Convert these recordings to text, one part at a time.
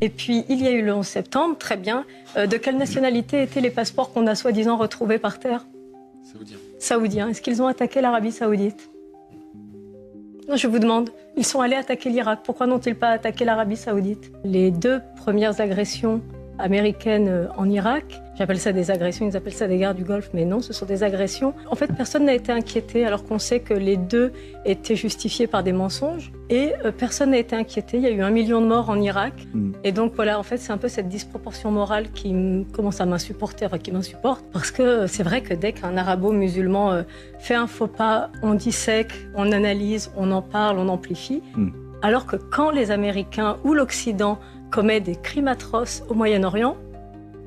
Et puis, il y a eu le 11 septembre, très bien. De quelle nationalité étaient les passeports qu'on a soi-disant retrouvés par terre? Saoudiens. Saoudiens. Est-ce qu'ils ont attaqué l'Arabie Saoudite? Non, je vous demande. Ils sont allés attaquer l'Irak. Pourquoi n'ont-ils pas attaqué l'Arabie Saoudite? Les 2 premières agressions américaines en Irak, j'appelle ça des agressions, ils appellent ça des guerres du Golfe, mais non, ce sont des agressions. En fait, personne n'a été inquiété, alors qu'on sait que les 2 étaient justifiés par des mensonges. Et personne n'a été inquiété. Il y a eu 1 million de morts en Irak. Et donc voilà, en fait, c'est un peu cette disproportion morale qui commence à m'insupporter, qui m'insupporte. Parce que c'est vrai que dès qu'un arabo-musulman fait un faux pas, on dissèque, on analyse, on en parle, on amplifie. Alors que quand les Américains ou l'Occident commet des crimes atroces au Moyen-Orient,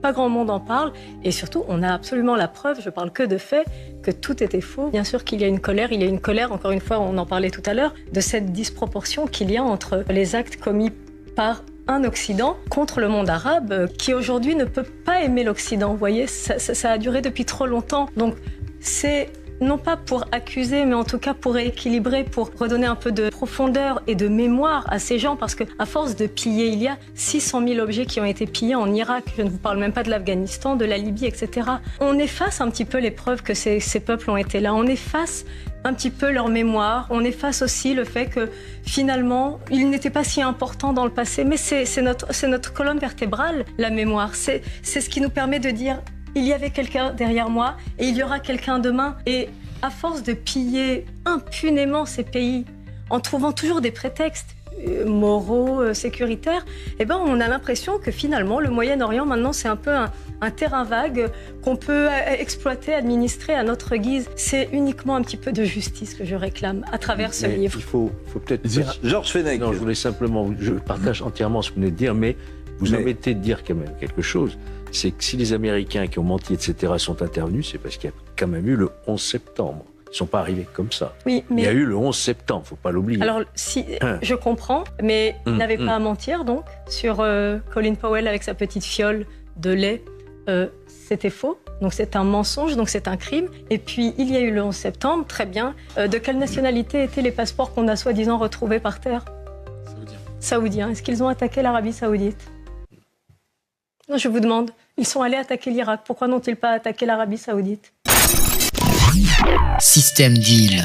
pas grand monde en parle, et surtout, on a absolument la preuve, je parle que de faits, que tout était faux. Bien sûr qu'il y a une colère, encore une fois, on en parlait tout à l'heure, de cette disproportion qu'il y a entre les actes commis par un Occident contre le monde arabe, qui aujourd'hui ne peut pas aimer l'Occident. Vous voyez, ça a duré depuis trop longtemps. Donc, c'est non pas pour accuser, mais en tout cas pour équilibrer, pour redonner un peu de profondeur et de mémoire à ces gens, parce qu'à force de piller, il y a 600 000 objets qui ont été pillés en Irak, je ne vous parle même pas de l'Afghanistan, de la Libye, etc. On efface un petit peu les preuves que ces peuples ont été là, on efface un petit peu leur mémoire, on efface aussi le fait que finalement, ils n'étaient pas si importants dans le passé, mais c'est notre colonne vertébrale, la mémoire, c'est ce qui nous permet de dire il y avait quelqu'un derrière moi et il y aura quelqu'un demain. Et à force de piller impunément ces pays, en trouvant toujours des prétextes moraux, sécuritaires, eh ben on a l'impression que finalement, le Moyen-Orient, maintenant, c'est un peu un terrain vague qu'on peut exploiter, administrer à notre guise. C'est uniquement un petit peu de justice que je réclame à travers ce livre. Il faut peut-être dire... Georges Fenech. Non, je voulais simplement... Je partage entièrement ce que vous venez de dire, mais vous omettez de dire quand même quelque chose. C'est que si les Américains qui ont menti, etc., sont intervenus, c'est parce qu'il y a quand même eu le 11 septembre. Ils ne sont pas arrivés comme ça. Oui, mais... Il y a eu le 11 septembre, il ne faut pas l'oublier. Alors, si, je comprends, mais ils n'avaient pas à mentir, donc, sur Colin Powell avec sa petite fiole de lait. C'était faux, donc c'est un mensonge, donc c'est un crime. Et puis, il y a eu le 11 septembre, très bien. De quelle nationalité étaient les passeports qu'on a soi-disant retrouvés par terre? Saoudiens. Saoudiens. Est-ce qu'ils ont attaqué l'Arabie Saoudite? Non, je vous demande. Ils sont allés attaquer l'Irak. Pourquoi n'ont-ils pas attaqué l'Arabie Saoudite? Système Deal.